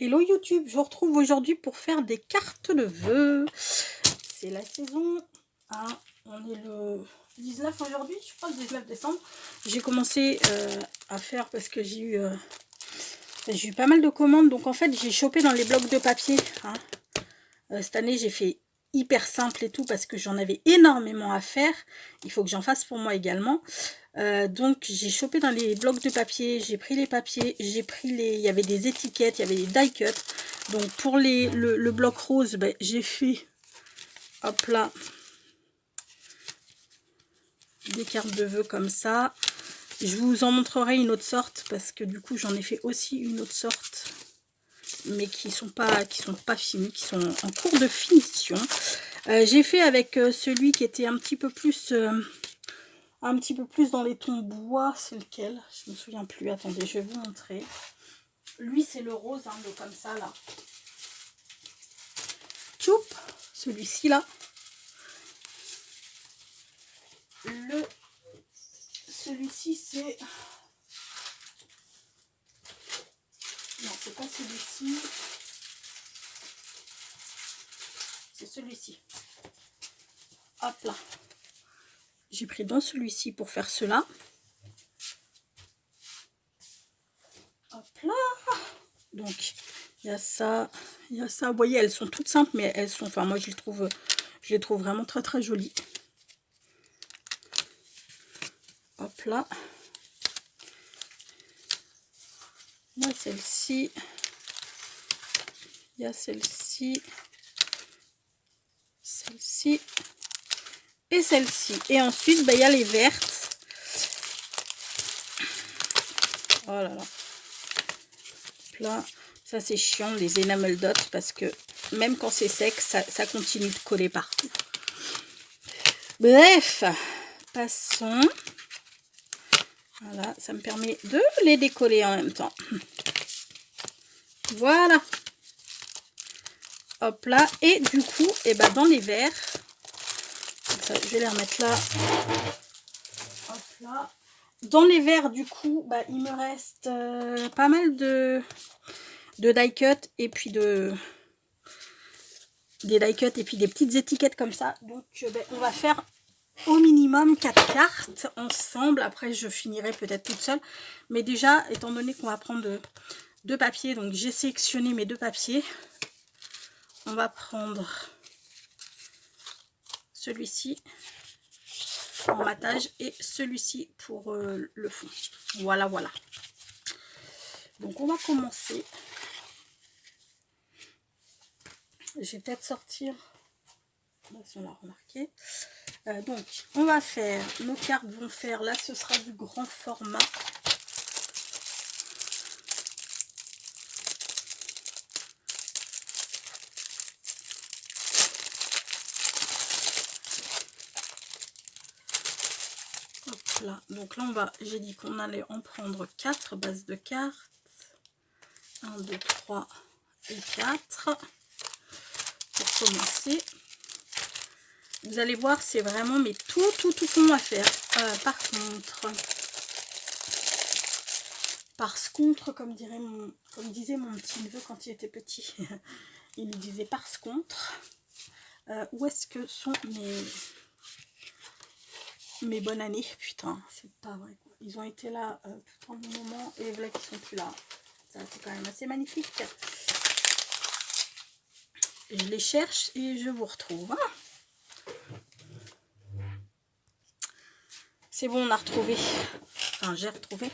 Hello YouTube, je vous retrouve aujourd'hui pour faire des cartes de vœux. C'est la saison 1, on est le 19 aujourd'hui, je crois le 19 décembre. J'ai commencé à faire parce que j'ai eu pas mal de commandes. Donc en fait j'ai chopé dans les blocs de papier. Cette année j'ai fait hyper simple et tout parce que j'en avais énormément à faire. Il faut que j'en fasse pour moi également. Donc j'ai chopé dans les blocs de papier, j'ai pris les papiers, j'ai pris il y avait des étiquettes, il y avait des die cuts. Donc pour le bloc rose, ben, j'ai fait, hop là, des cartes de vœux comme ça. Je vous en montrerai une autre sorte parce que du coup j'en ai fait aussi une autre sorte, mais qui sont pas finis, qui sont en cours de finition. J'ai fait avec celui qui était un petit peu plus dans les tons bois. C'est lequel? Je me souviens plus. Attendez, je vais vous montrer. Lui, c'est le rose, hein, le comme ça, là. Tchoup, celui-ci, là. Celui-ci, c'est... Non, c'est pas celui-ci. C'est celui-ci. Hop là. J'ai pris dans celui-ci pour faire cela. Hop là. Donc, il y a ça, il y a ça. Vous voyez, elles sont toutes simples, mais elles sont... Enfin, moi, je les trouve vraiment très, très jolies. Hop là. Il y a celle-ci. Il y a celle-ci. Celle-ci. Et celle-ci. Et ensuite, bah, il y a les vertes. Oh là là. Là, ça c'est chiant, les enamel dots, parce que même quand c'est sec, ça continue de coller partout. Bref, passons. Voilà, ça me permet de les décoller en même temps. Voilà. Hop là. Et du coup, et ben dans les verres, ça, je vais les remettre là. Hop là. Dans les verres, du coup, bah, il me reste pas mal de die cut et puis des die cut et puis des petites étiquettes comme ça. Donc, ben, on va faire au minimum 4 cartes ensemble. Après, je finirai peut-être toute seule. Mais déjà, étant donné qu'on va prendre deux papiers, donc j'ai sélectionné mes deux papiers. On va prendre celui-ci en matage et celui-ci pour le fond. Voilà, voilà. Donc, on va commencer. Je vais peut-être sortir, si on l'a remarqué. Donc, on va faire, nos cartes vont faire, là, ce sera du grand format. Hop là. Donc là, on va, j'ai dit qu'on allait en prendre 4 bases de cartes. 1, 2, 3 et 4. Pour commencer. Vous allez voir, c'est vraiment mais tout con à faire. Par contre, comme disait mon petit neveu quand il était petit, il lui disait par contre. Où est-ce que sont mes bonnes années? Putain, c'est pas vrai. Ils ont été là tout un bon moment et voilà qu'ils sont plus là. Ça, c'est quand même assez magnifique. Je les cherche et je vous retrouve. C'est bon, on a retrouvé. Enfin, j'ai retrouvé.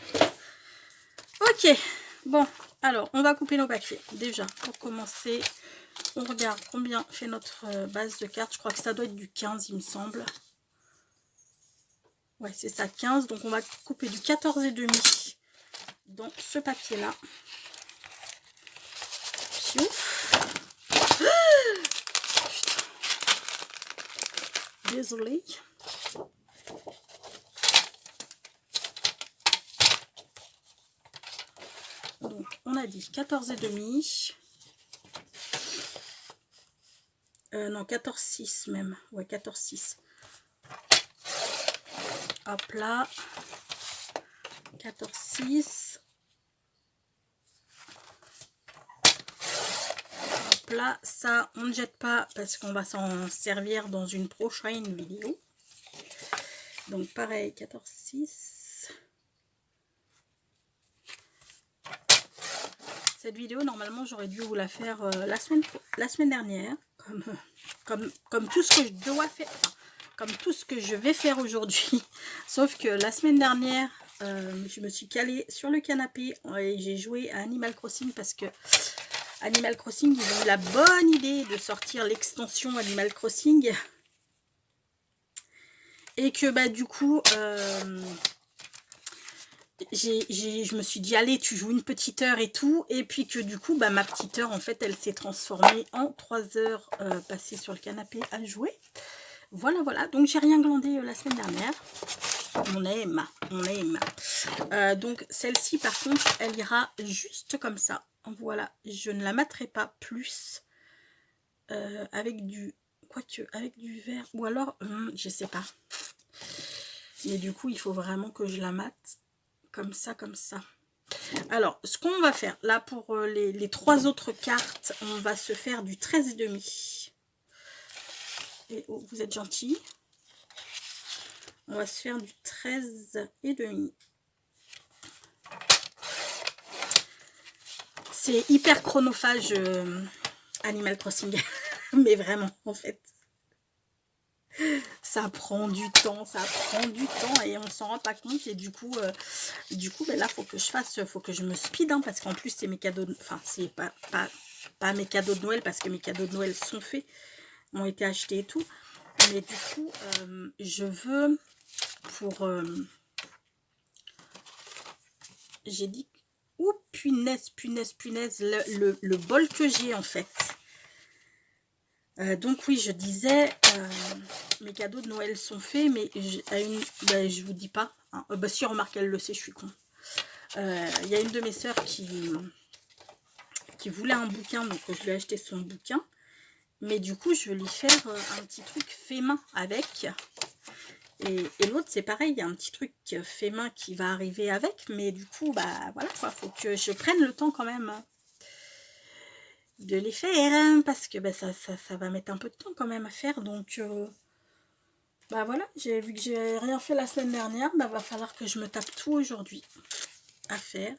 Ok. Bon, alors, on va couper nos papiers. Déjà, pour commencer, on regarde combien fait notre base de cartes. Je crois que ça doit être du 15, il me semble. Ouais, c'est ça, 15. Donc, on va couper du 14,5 dans ce papier-là. Désolée. Donc, on a dit 14,5. Non, 14,6 même. Ouais, 14,6. Hop là. 14,6. Hop là, ça on ne jette pas parce qu'on va s'en servir dans une prochaine vidéo. Donc pareil, 14,6. Cette vidéo, normalement, j'aurais dû vous la faire la semaine dernière, comme tout ce que je dois faire, enfin, comme tout ce que je vais faire aujourd'hui. Sauf que la semaine dernière, je me suis calée sur le canapé et j'ai joué à Animal Crossing parce que Animal Crossing, ils ont eu la bonne idée de sortir l'extension Animal Crossing. Et que bah du coup, je me suis dit, allez, tu joues une petite heure et tout. Et puis que du coup, bah, ma petite heure, en fait, elle s'est transformée en 3 heures passées sur le canapé à jouer. Voilà, voilà. Donc, j'ai rien glandé la semaine dernière. On aime, on aime. Donc, celle-ci, par contre, elle ira juste comme ça. Voilà, je ne la matterai pas plus avec du... Quoique, avec du vert. Ou alors, je sais pas. Mais du coup, il faut vraiment que je la mate comme ça, comme ça. Alors, ce qu'on va faire, là, pour les 3 autres cartes, on va se faire du 13,5. Et oh, vous êtes gentils. On va se faire du 13,5. C'est hyper chronophage, Animal Crossing. Mais vraiment, en fait. Ça prend du temps, et on s'en rend pas compte. Et du coup ben là, faut que je me speed, hein, parce qu'en plus, c'est mes cadeaux, enfin, c'est pas mes cadeaux de Noël, parce que mes cadeaux de Noël sont faits, ont été achetés et tout. Mais du coup, je veux pour... j'ai dit... Oh, punaise, le bol que j'ai, en fait. Donc oui, je disais, mes cadeaux de Noël sont faits, mais je vous dis pas. Hein. Bah si, remarque, elle le sait, je suis con. Il y a une de mes sœurs qui voulait un bouquin, donc je lui ai acheté son bouquin. Mais du coup, je vais lui faire un petit truc fait main avec. Et l'autre, c'est pareil, il y a un petit truc fait main qui va arriver avec. Mais du coup, bah voilà, quoi, faut que je prenne le temps quand même de les faire, hein, parce que bah, ça va mettre un peu de temps quand même à faire. Donc, bah voilà, vu que j'ai rien fait la semaine dernière, bah va falloir que je me tape tout aujourd'hui à faire.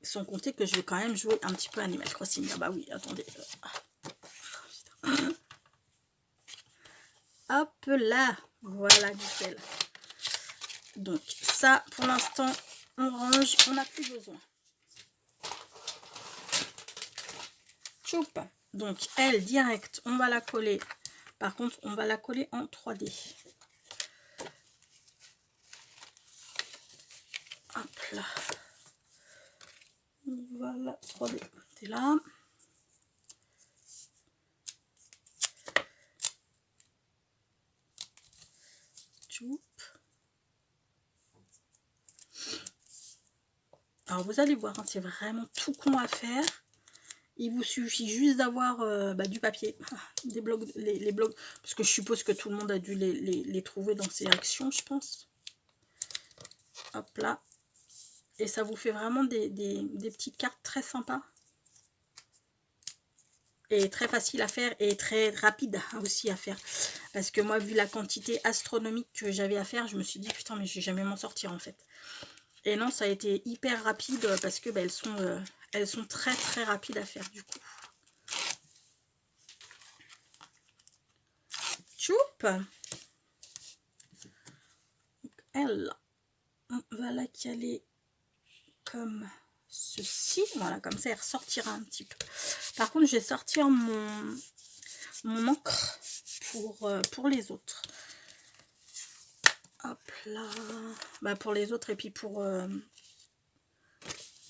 Sans compter que je vais quand même jouer un petit peu à Animal Crossing. Ah bah oui, attendez. Hop là, voilà, nickel. Donc ça, pour l'instant, on range, on n'a plus besoin. Choup. Donc elle, direct, on va la coller. Par contre, on va la coller en 3D. Hop là. Voilà, 3D. C'est là. Choup. Alors vous allez voir, hein, c'est vraiment tout con à faire. Il vous suffit juste d'avoir du papier, des blocs, les blocs, parce que je suppose que tout le monde a dû les trouver dans ses actions, je pense. Hop là. Et ça vous fait vraiment des petites cartes très sympas. Et très facile à faire et très rapide aussi à faire. Parce que moi, vu la quantité astronomique que j'avais à faire, je me suis dit, putain, mais je vais jamais m'en sortir en fait. Et non, ça a été hyper rapide parce que bah, elles sont très très rapides à faire du coup. Choup. Elle, on va la caler comme ceci. Voilà, comme ça, elle ressortira un petit peu. Par contre, je vais sortir mon encre pour les autres. Hop là. Bah, pour les autres et puis pour...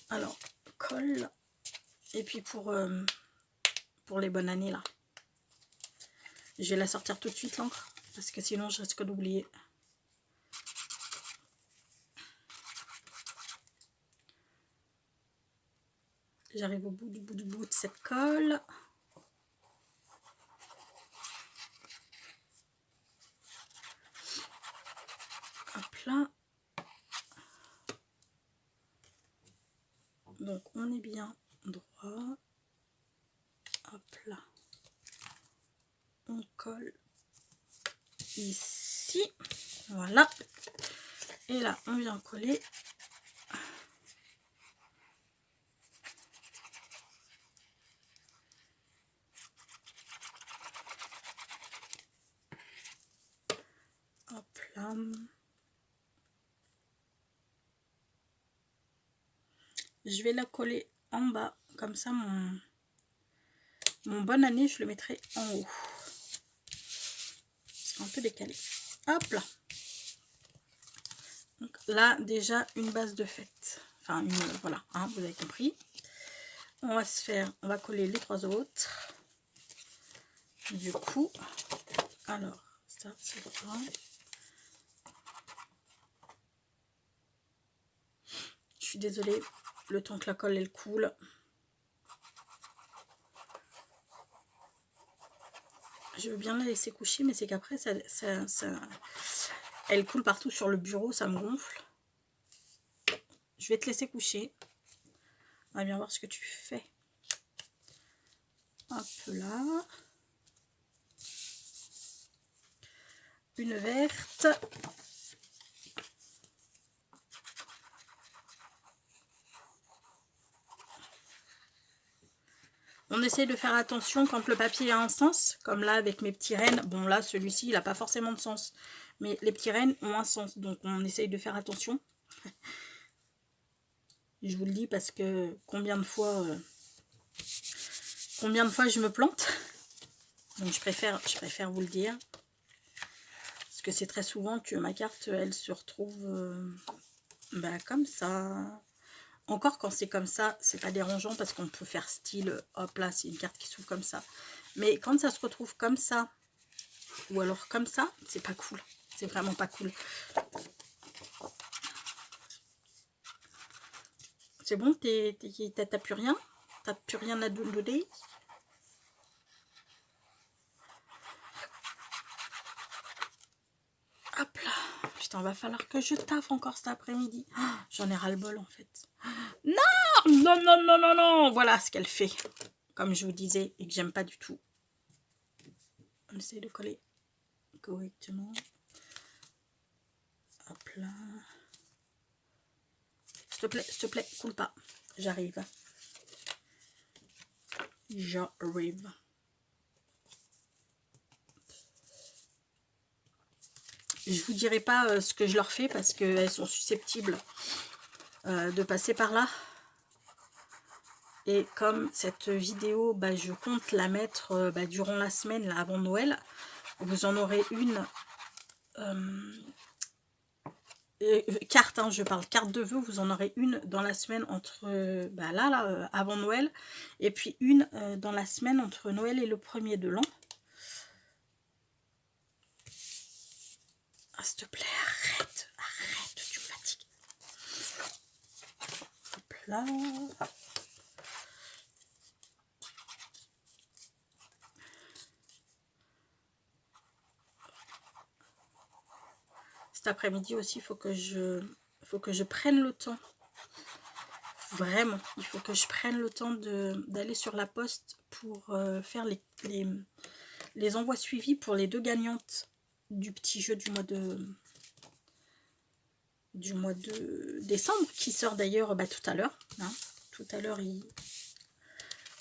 alors, colle. Et puis pour les bonnes années, là. Je vais la sortir tout de suite, l'encre. Parce que sinon, je risque d'oublier. J'arrive au bout de cette colle. Hop là. Donc, on est bien droit. Hop là. On colle ici. Voilà. Et là, on vient coller. Hop là. Je vais la coller en bas. Comme ça, mon bonne année, je le mettrai en haut. C'est un peu décalé. Hop là. Donc là, déjà, une base de fête. Enfin, voilà, hein, vous avez compris. On va coller les 3 autres. Du coup, alors, ça, c'est ça. Je suis désolée, le temps que la colle, elle coule. Je veux bien la laisser coucher, mais c'est qu'après, elle coule partout sur le bureau, ça me gonfle. Je vais te laisser coucher. On va bien voir ce que tu fais. Hop là. Une verte. On essaye de faire attention quand le papier a un sens, comme là avec mes petits rennes. Bon là, celui-ci, il n'a pas forcément de sens. Mais les petits rennes ont un sens, donc on essaye de faire attention. Je vous le dis parce que combien de fois je me plante. Donc je préfère vous le dire. Parce que c'est très souvent que ma carte, elle se retrouve comme ça. Encore quand c'est comme ça, c'est pas dérangeant parce qu'on peut faire style, hop là, c'est une carte qui s'ouvre comme ça. Mais quand ça se retrouve comme ça, ou alors comme ça, c'est pas cool. C'est vraiment pas cool. C'est bon, t'as plus rien? T'as plus rien à donner? Hop là. Putain, va falloir que je taffe encore cet après-midi. Oh, j'en ai ras-le-bol en fait. Non, non, non, non, non, non. Voilà ce qu'elle fait. Comme je vous disais, et que j'aime pas du tout. On essaie de coller correctement. Hop là. S'il te plaît, coule pas. J'arrive. J'arrive. Je vous dirai pas ce que je leur fais parce qu'elles sont susceptibles de passer par là. Et comme cette vidéo, je compte la mettre durant la semaine, là, avant Noël, vous en aurez une carte, hein, je parle carte de vœux, vous en aurez une dans la semaine entre, avant Noël, et puis une dans la semaine entre Noël et le 1er de l'an. Ah, s'il te plaît, arrête, tu me fatigues. Hop là. Cet après-midi aussi, il faut que je prenne le temps. Vraiment, il faut que je prenne le temps d'aller sur la poste pour faire les envois suivis pour les 2 gagnantes du petit jeu du mois de décembre, qui sort d'ailleurs tout à l'heure. Hein. Tout à l'heure,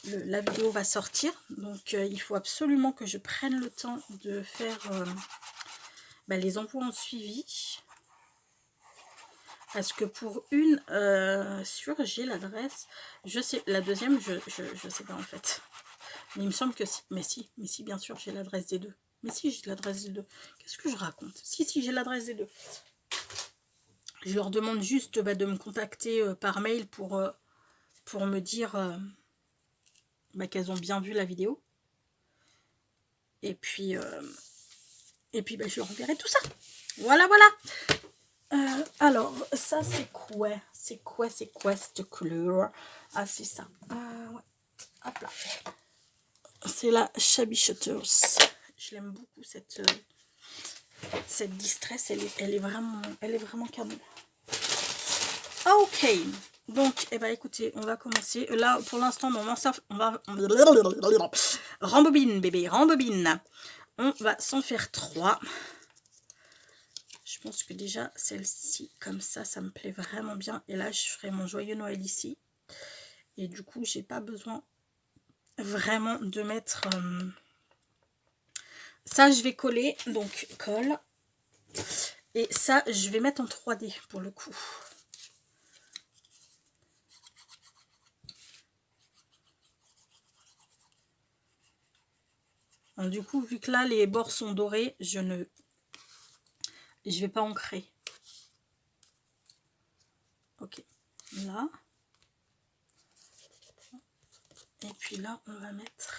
la vidéo va sortir. Donc, il faut absolument que je prenne le temps de faire les envois en suivi. Parce que pour une, j'ai l'adresse. Je sais, la deuxième, je sais pas en fait. Mais il me semble que si. Mais si, bien sûr, j'ai l'adresse des 2. Mais si, j'ai l'adresse des 2. Qu'est-ce que je raconte? Si, j'ai l'adresse des 2. Je leur demande juste de me contacter par mail pour me dire qu'elles ont bien vu la vidéo. Et puis je leur enverrai tout ça. Voilà. Alors, ça, c'est quoi? C'est quoi cette couleur? Ah, c'est ça. Ouais. Hop là. C'est la Shabby Shutters. Je l'aime beaucoup, cette distress. Elle est vraiment canon. Ok. Donc, eh ben, écoutez, on va commencer. Là, pour l'instant, on va rembobine, bébé, rembobine. On va s'en faire 3. Je pense que déjà, celle-ci, comme ça me plaît vraiment bien. Et là, je ferai mon joyeux Noël ici. Et du coup, j'ai pas besoin vraiment de mettre... Ça, je vais coller, donc colle. Et ça, je vais mettre en 3D pour le coup. Donc, du coup, vu que là, les bords sont dorés, je vais pas ancrer. Ok, là. Et puis là, on va mettre...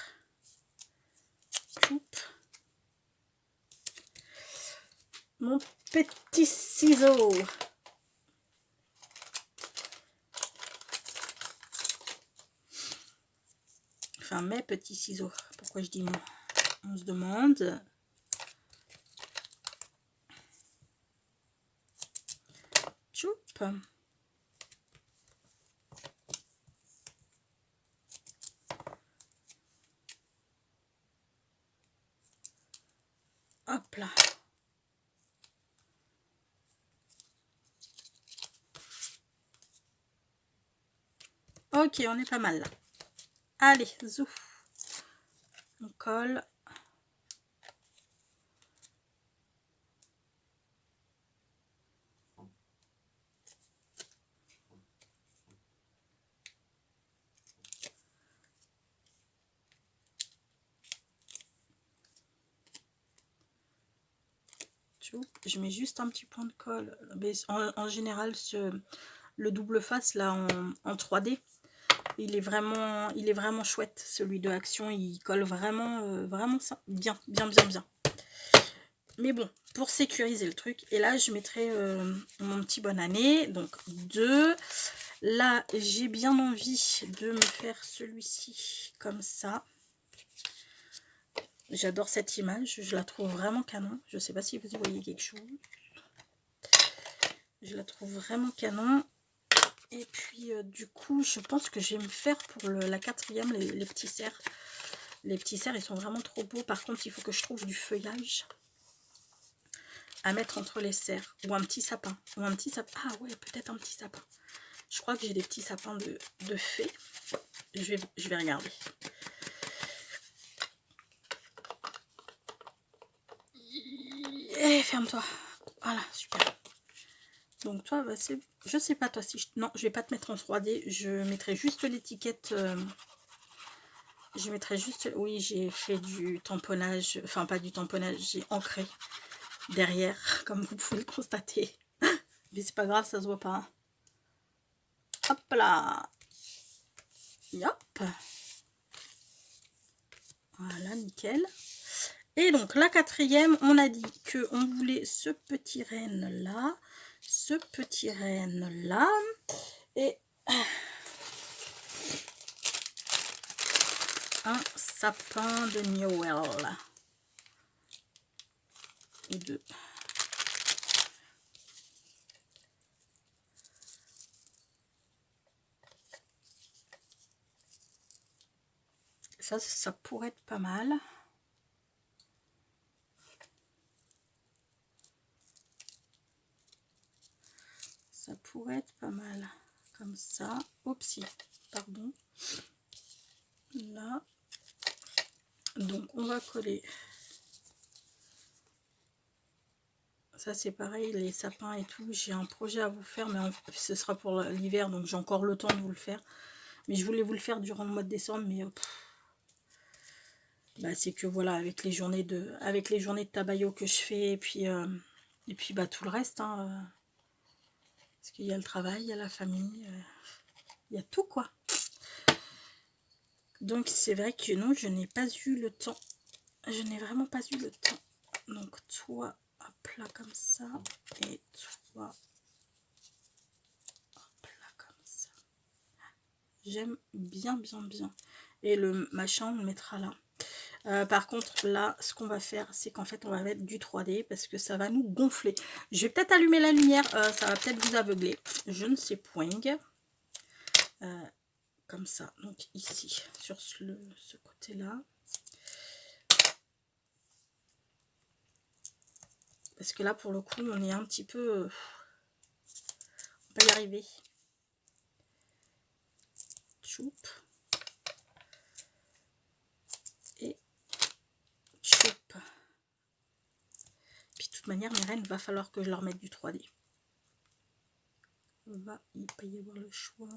mon petit ciseau. Enfin, mes petits ciseaux. Pourquoi je dis mon? On se demande. Choup. Hop là. Ok, on est pas mal là. Allez, zou. On colle. Je mets juste un petit point de colle. Mais en général, le double face là en 3D, il est vraiment chouette. Celui de Action, il colle vraiment, vraiment ça, bien. Mais bon, pour sécuriser le truc, et là je mettrai mon petit bonne année, donc 2. Là, j'ai bien envie de me faire celui-ci comme ça. J'adore cette image, je la trouve vraiment canon. Je sais pas si vous y voyez quelque chose. Je la trouve vraiment canon. Et puis, du coup, je pense que je vais me faire pour la 4e les petits cerfs. Les petits cerfs, ils sont vraiment trop beaux. Par contre, il faut que je trouve du feuillage à mettre entre les cerfs. Ou un petit sapin. Ou un petit sapin. Ah ouais, peut-être un petit sapin. Je crois que j'ai des petits sapins de fées. Je vais regarder. Et ferme-toi. Voilà, super. Donc toi, bah, je sais pas toi si... Non, je vais pas te mettre en 3D. Je mettrai juste l'étiquette... Je mettrai juste... Oui, j'ai fait du tamponnage. Enfin, pas du tamponnage. J'ai ancré derrière, comme vous pouvez le constater. Mais c'est pas grave, ça se voit pas. Hop là. Hop. Voilà, nickel. Et donc, la 4e, on a dit qu'on voulait ce petit renne là. Ce petit renne là. Et... un sapin de Noël. Et 2. Ça pourrait être pas mal. Ça pourrait être pas mal. Comme ça. Oupsie, pardon. Là. Donc, on va coller. Ça, c'est pareil, les sapins et tout. J'ai un projet à vous faire, mais ce sera pour l'hiver, donc j'ai encore le temps de vous le faire. Mais je voulais vous le faire durant le mois de décembre, mais bah, c'est que voilà, avec les journées de tabayot que je fais, et puis bah, tout le reste, hein, parce qu'il y a le travail, il y a la famille, il y a tout quoi. Donc c'est vrai que non, je n'ai pas eu le temps. Je n'ai vraiment pas eu le temps. Donc toi, hop là comme ça, et toi, hop là comme ça. J'aime bien. Et le machin, on le mettra là. Par contre, là, ce qu'on va faire, c'est qu'en fait, on va mettre du 3D parce que ça va nous gonfler. Je vais peut-être allumer la lumière, ça va peut-être vous aveugler. Je ne sais point. comme ça. Donc ici, sur ce côté-là. Parce que là, pour le coup, on est un petit peu... on peut y arriver. Choup. Et choup. Puis de toute manière, mes reines, va falloir que je leur mette du 3D. Il va y avoir le choix.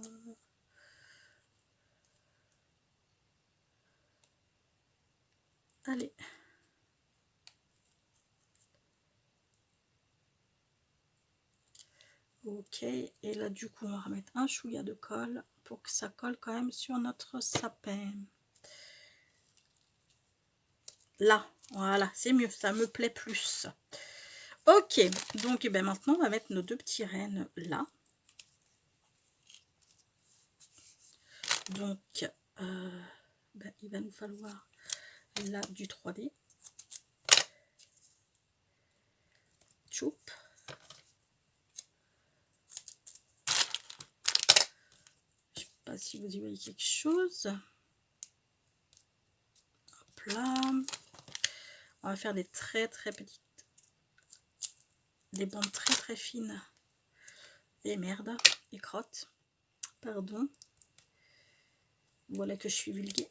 Allez. Ok, et là du coup on va remettre un chouïa de colle pour que ça colle quand même sur notre sapin. Là, voilà, c'est mieux, ça me plaît plus. Ok, donc ben, maintenant on va mettre nos deux petits rennes là. Donc ben, il va nous falloir là du 3D. Choup. Je sais pas si vous y voyez quelque chose. Hop là. On va faire des très petites, des bandes très fines. Et merde, et crotte. Pardon. Voilà que je suis vulgaire.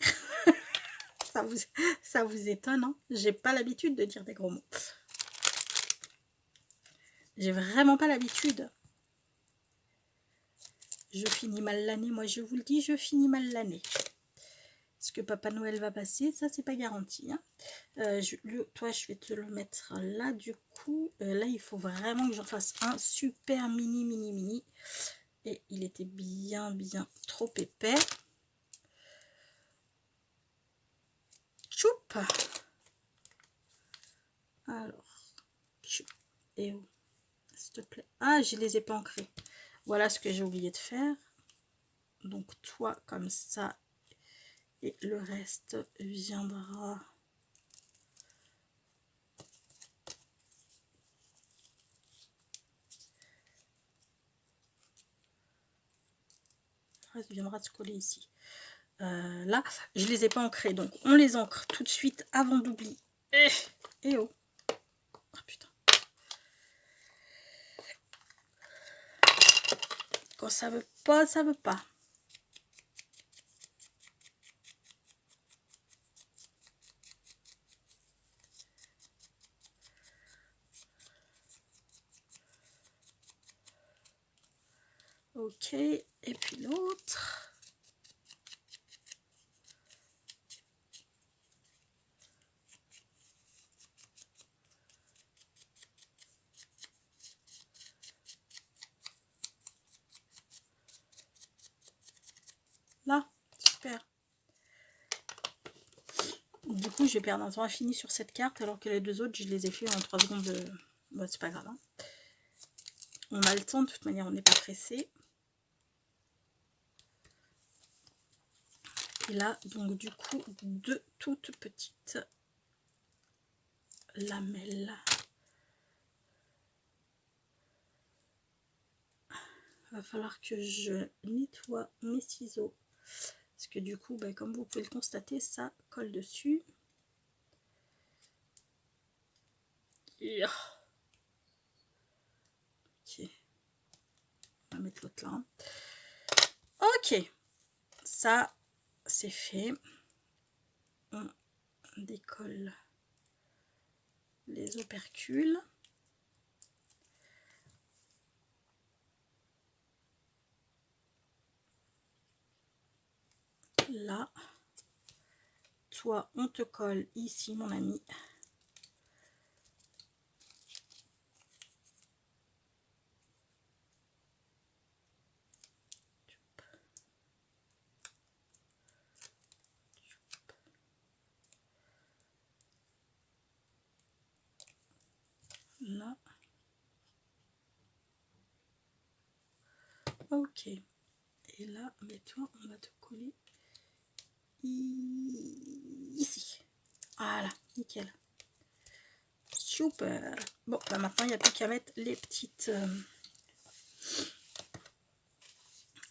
ça vous étonne, hein? J'ai pas l'habitude de dire des gros mots. J'ai vraiment pas l'habitude. Je finis mal l'année, moi je vous le dis, je finis mal l'année. Est-ce que Papa Noël va passer? Ça, c'est pas garanti. Hein. Toi, je vais te le mettre là, du coup. Là, il faut vraiment que j'en fasse un super mini. Et il était bien trop épais. Choup. Alors, choup. Et oh, s'il te plaît. Ah, je les ai pas ancrés. Voilà ce que j'ai oublié de faire. Donc, toi, comme ça. Et le reste viendra... viendra se coller ici. Là, je les ai pas ancrés, donc on les ancre tout de suite avant d'oublier. Et oh, oh putain. Quand ça veut pas, ça veut pas. Ok, et puis l'autre. Là, super. Du coup, je vais perdre un temps infini sur cette carte, alors que les deux autres, je les ai fait en 3 secondes. Bon, c'est pas grave. Hein. On a le temps, de toute manière, on n'est pas pressé. Et là, donc du coup, deux toutes petites lamelles. Il va falloir que je nettoie mes ciseaux. Parce que du coup, ben, comme vous pouvez le constater, ça colle dessus. Yeah. Ok. On va mettre l'autre là. Ok. Ça, c'est fait. On décolle les opercules. Là. Toi, on te colle ici, mon ami. Là. Ok. Et là, mais toi, on va te coller ici. Voilà, nickel. Super. Bon, bah maintenant, il n'y a plus qu'à mettre les petites...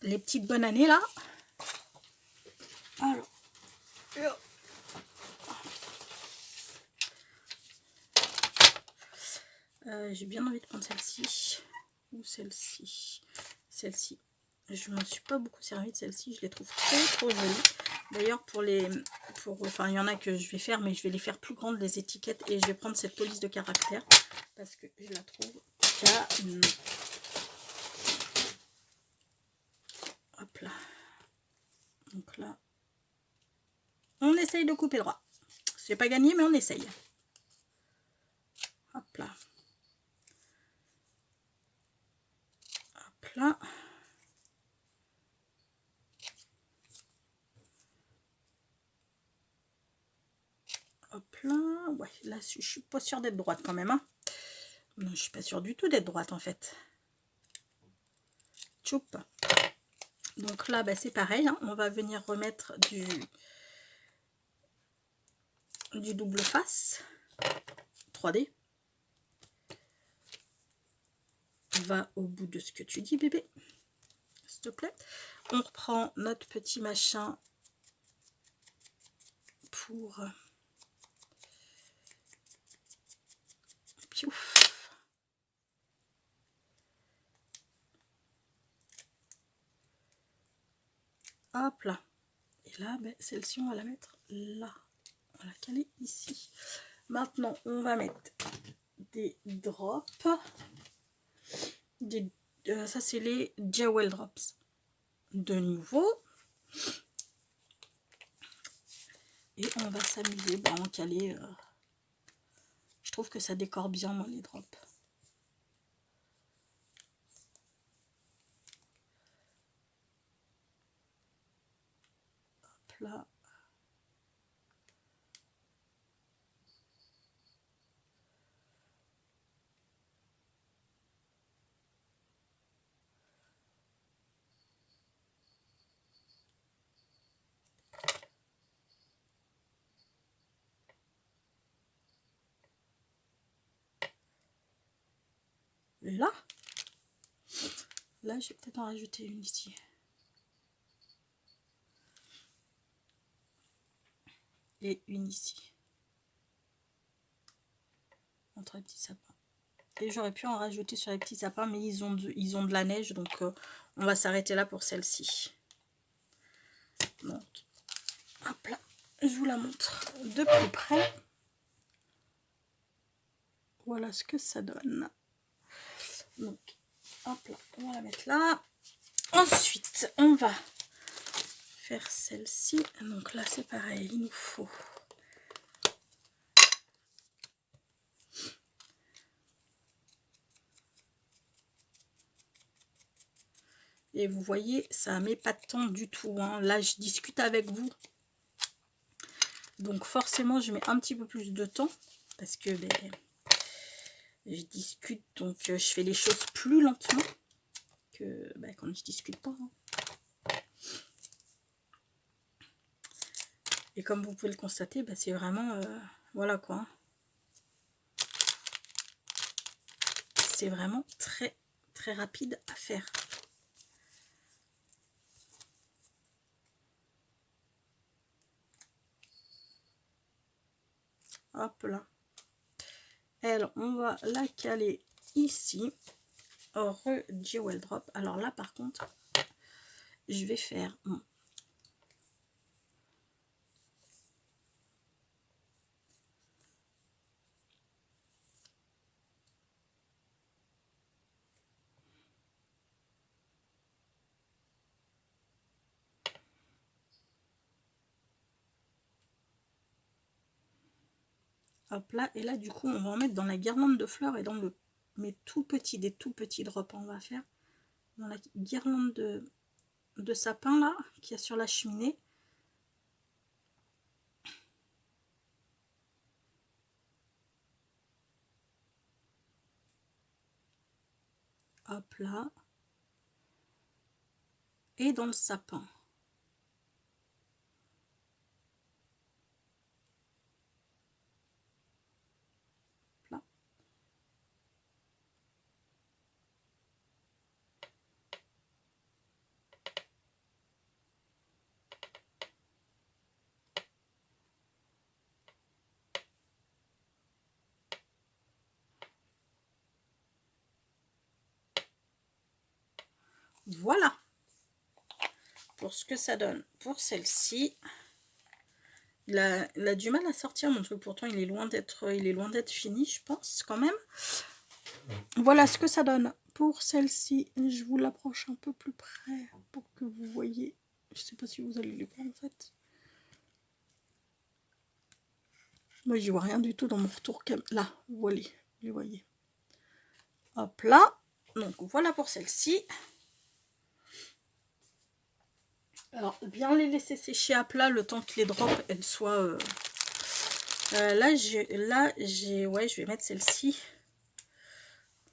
les petites bonnes années là. Alors, j'ai bien envie de prendre celle-ci ou celle-ci. Celle-ci, je m'en suis pas beaucoup servi de celle-ci, je les trouve trop jolies. D'ailleurs enfin il y en a que je vais faire, mais je vais les faire plus grandes les étiquettes, et je vais prendre cette police de caractère parce que je la trouve canon. Hop là. Donc là, on essaye de couper droit. C'est pas gagné, mais on essaye. Hop là. Hop là. Hop là. Ouais, là, je suis pas sûre d'être droite quand même. Hein. Non, je suis pas sûre du tout d'être droite en fait. Tchoup. Donc là, bah, c'est pareil. Hein. On va venir remettre du double face 3D. Va au bout de ce que tu dis, bébé. S'il te plaît. On reprend notre petit machin pour... Piouf. Hop là. Et là, ben, celle-ci, on va la mettre là. On va la caler ici. Maintenant, on va mettre des drops. Ça, c'est les Jewel Drops. De nouveau. Et on va s'amuser à en caler. Je trouve que ça décore bien, moi, les drops. Hop là. Là, je vais peut-être en rajouter une ici. Et une ici. Entre les petits sapins. Et j'aurais pu en rajouter sur les petits sapins, mais ils ont de la neige, donc on va s'arrêter là pour celle-ci. Donc, hop là, je vous la montre de plus près. Voilà ce que ça donne. Donc, hop là, on va la mettre là. Ensuite, on va faire celle-ci. Donc là, c'est pareil, il nous faut... Et vous voyez, ça met pas de temps du tout. Hein. Là, je discute avec vous. Donc forcément, je mets un petit peu plus de temps. Parce que ben, je discute, donc je fais les choses plus lentement que ben, quand je discute pas. Hein. Et comme vous pouvez le constater, ben, c'est vraiment... voilà quoi. C'est vraiment très rapide à faire. Hop là. Elle, on va la caler ici. Jewel drop. Alors là, par contre, je vais faire... Hop là, et là du coup on va en mettre dans la guirlande de fleurs et dans des tout petits drops. On va faire dans la guirlande de sapin là qu'il y a sur la cheminée. Hop là, et dans le sapin. Là. Voilà pour ce que ça donne pour celle-ci. Il a du mal à sortir mon truc, pourtant il est loin d'être fini, je pense quand même. Voilà ce que ça donne pour celle-ci. Je vous l'approche un peu plus près pour que vous voyez. Je sais pas si vous allez les voir en fait. Moi j'y vois rien du tout dans mon retour cam. Là, vous les voyez. Hop là. Donc voilà pour celle-ci. Alors bien les laisser sécher à plat le temps que les drops elles soient. Là je vais mettre celle-ci.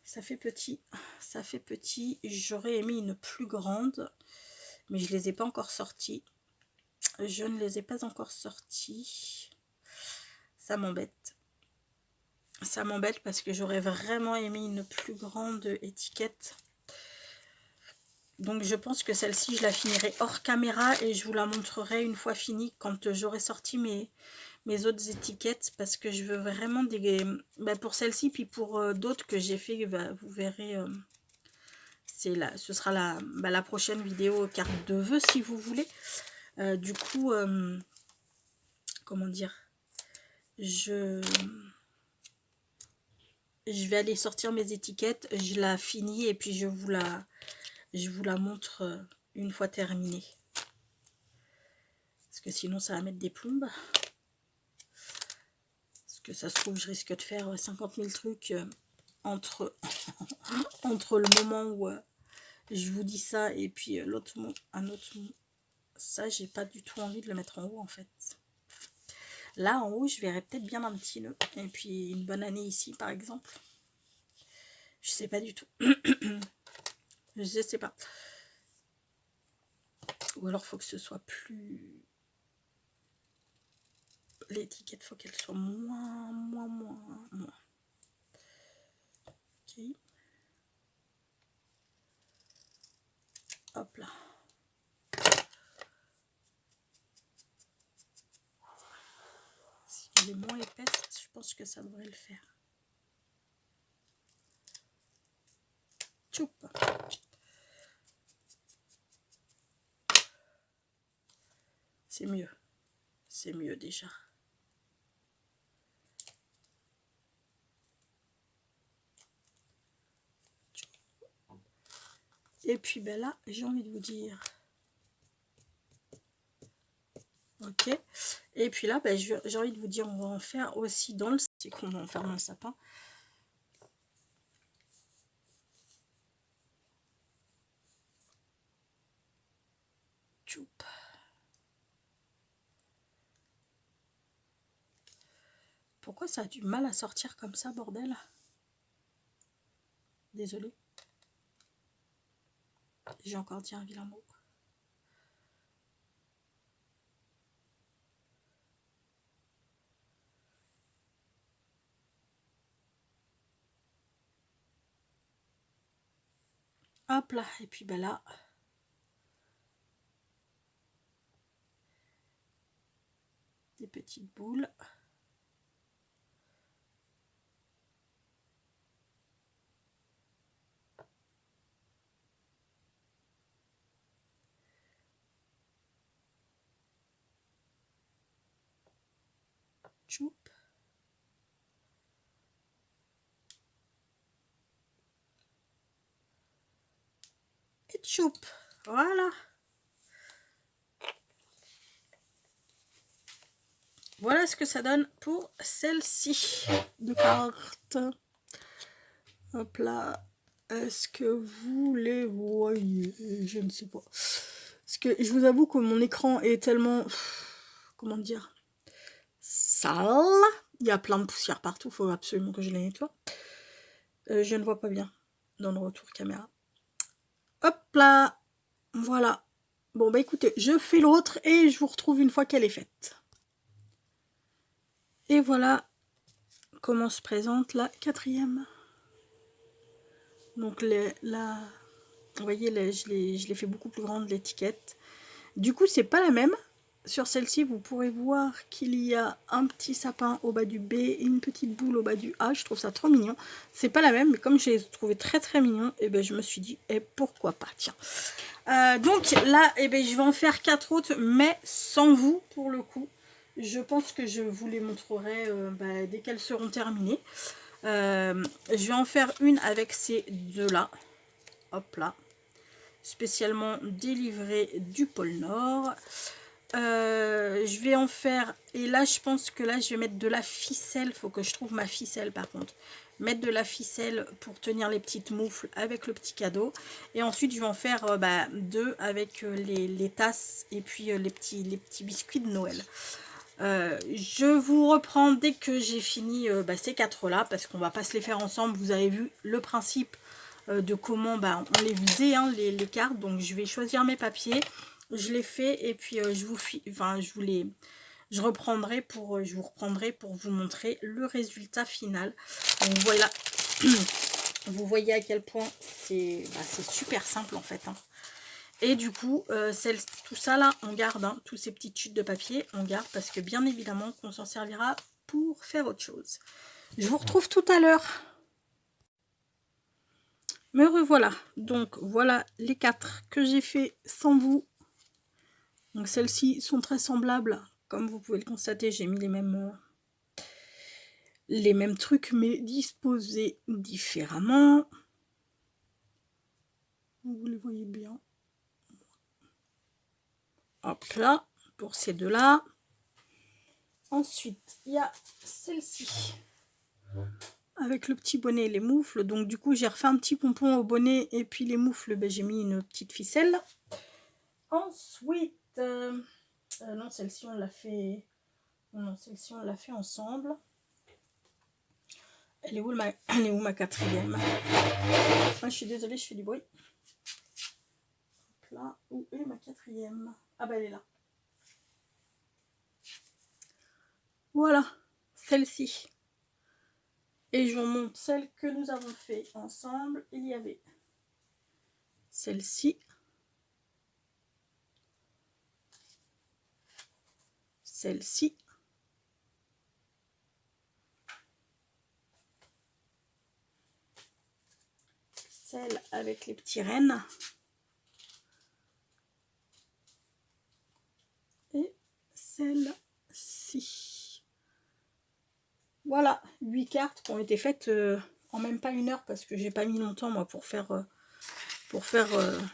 Ça fait petit. Ça fait petit. J'aurais aimé une plus grande, mais je les ai pas encore sorties. Je ne les ai pas encore sorties. Ça m'embête. Ça m'embête parce que j'aurais vraiment aimé une plus grande étiquette. Donc je pense que celle-ci, je la finirai hors caméra et je vous la montrerai une fois finie quand j'aurai sorti mes autres étiquettes. Parce que je veux vraiment des... pour celle-ci, puis pour d'autres que j'ai fait, vous verrez... ce sera la prochaine vidéo carte de vœux si vous voulez. Du coup, comment dire, je vais aller sortir mes étiquettes, je la finis et puis je vous la montre une fois terminée. Parce que sinon ça va mettre des plombes. Parce que ça se trouve je risque de faire 50 000 trucs entre le moment où je vous dis ça et puis un autre moment. Ça j'ai pas du tout envie de le mettre en haut en fait. Là en haut je verrai peut-être bien un petit nœud. Et puis une bonne année ici par exemple. Je sais pas du tout. Je sais pas. Ou alors faut que ce soit plus... L'étiquette faut qu'elle soit moins. Ok. Hop là. Si elle est moins épaisse, je pense que ça devrait le faire. Tchoup. C'est mieux. C'est mieux déjà. Et puis ben là, j'ai envie de vous dire... Ok. Et puis là, ben, j'ai envie de vous dire, on va en faire aussi dans le... C'est qu'on va en faire dans le sapin. Tchoup. Pourquoi ça a du mal à sortir comme ça, bordel? Désolée. J'ai encore dit un vilain mot. Hop là, et puis ben là, des petites boules. Tchoup. Et tchoup. Voilà. Voilà ce que ça donne pour celle-ci de carte. Hop là. Est-ce que vous les voyez? Je ne sais pas. Parce que je vous avoue que mon écran est tellement... Comment dire? Sale. Il y a plein de poussière partout. Il faut absolument que je les nettoie. Je ne vois pas bien dans le retour caméra. Hop là. Voilà. Bon bah écoutez, je fais l'autre et je vous retrouve une fois qu'elle est faite. Et voilà comment se présente la quatrième. Donc vous voyez, je l'ai fait beaucoup plus grande l'étiquette. Du coup, c'est pas la même. sur celle-ci, vous pourrez voir qu'il y a un petit sapin au bas du B et une petite boule au bas du A. Je trouve ça trop mignon. C'est pas la même, mais comme je l'ai trouvé très très mignon, et ben je me suis dit, pourquoi pas, tiens. Donc là, je vais en faire 4 autres, mais sans vous pour le coup. Je pense que je vous les montrerai dès qu'elles seront terminées. Je vais en faire une avec ces deux-là. Hop là. Spécialement délivré du pôle Nord. Je vais en faire, et là je pense que là je vais mettre de la ficelle. Faut que je trouve ma ficelle par contre. Mettre de la ficelle pour tenir les petites moufles avec le petit cadeau. Et ensuite je vais en faire deux avec les tasses et puis les petits biscuits de Noël. Je vous reprends dès que j'ai fini ces 4 là, parce qu'on va pas se les faire ensemble. Vous avez vu le principe de comment on les faisait, hein, les cartes. Donc je vais choisir mes papiers, je les fais et puis je vous reprendrai pour vous montrer le résultat final. Donc voilà, vous voyez à quel point c'est super simple en fait, hein. Et du coup, tout ça là, on garde, hein, tous ces petites chutes de papier, on garde parce que bien évidemment qu'on s'en servira pour faire autre chose. Je vous retrouve tout à l'heure. Me revoilà. Donc voilà les 4 que j'ai fait sans vous. Donc celles-ci sont très semblables. Comme vous pouvez le constater, j'ai mis les mêmes trucs mais disposés différemment. Vous les voyez bien. Hop là, pour ces deux-là. Ensuite, il y a celle-ci. Avec le petit bonnet et les moufles. Donc du coup, j'ai refait un petit pompon au bonnet. Et puis les moufles, j'ai mis une petite ficelle. Ensuite, non, celle-ci, on l'a fait... Non, celle-ci, on l'a fait ensemble. Elle est où ma 4e? Ah, je suis désolée, je fais du bruit. Hop là, où est ma 4e? Ah bah elle est là. Voilà, celle-ci. Et je vous montre celle que nous avons fait ensemble. Il y avait celle-ci. Celle-ci. Celle avec les petits rennes. Et celle-ci. Voilà, 8 cartes qui ont été faites en même pas 1 heure parce que j'ai pas mis longtemps moi pour faire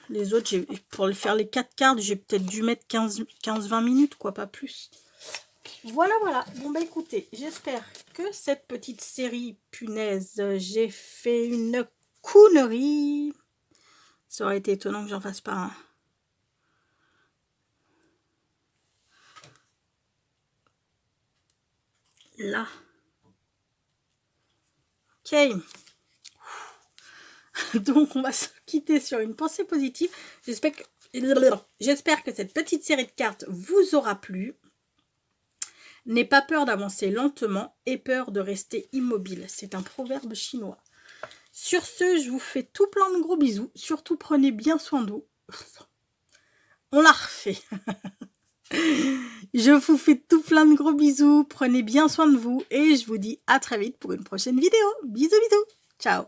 les autres. Pour faire les 4 cartes, j'ai peut-être dû mettre 15-20 minutes, quoi, pas plus. Voilà, voilà. Bon, bah écoutez, j'espère que cette petite série, punaise, j'ai fait une connerie. Ça aurait été étonnant que j'en fasse pas un. Là. Ok. Donc, on va se quitter sur une pensée positive. J'espère que cette petite série de cartes vous aura plu. N'aie pas peur d'avancer lentement et peur de rester immobile. C'est un proverbe chinois. Sur ce, je vous fais tout plein de gros bisous. Surtout, prenez bien soin de vous. On l'a refait. Je vous fais tout plein de gros bisous. Prenez bien soin de vous. Et je vous dis à très vite pour une prochaine vidéo. Bisous, bisous. Ciao.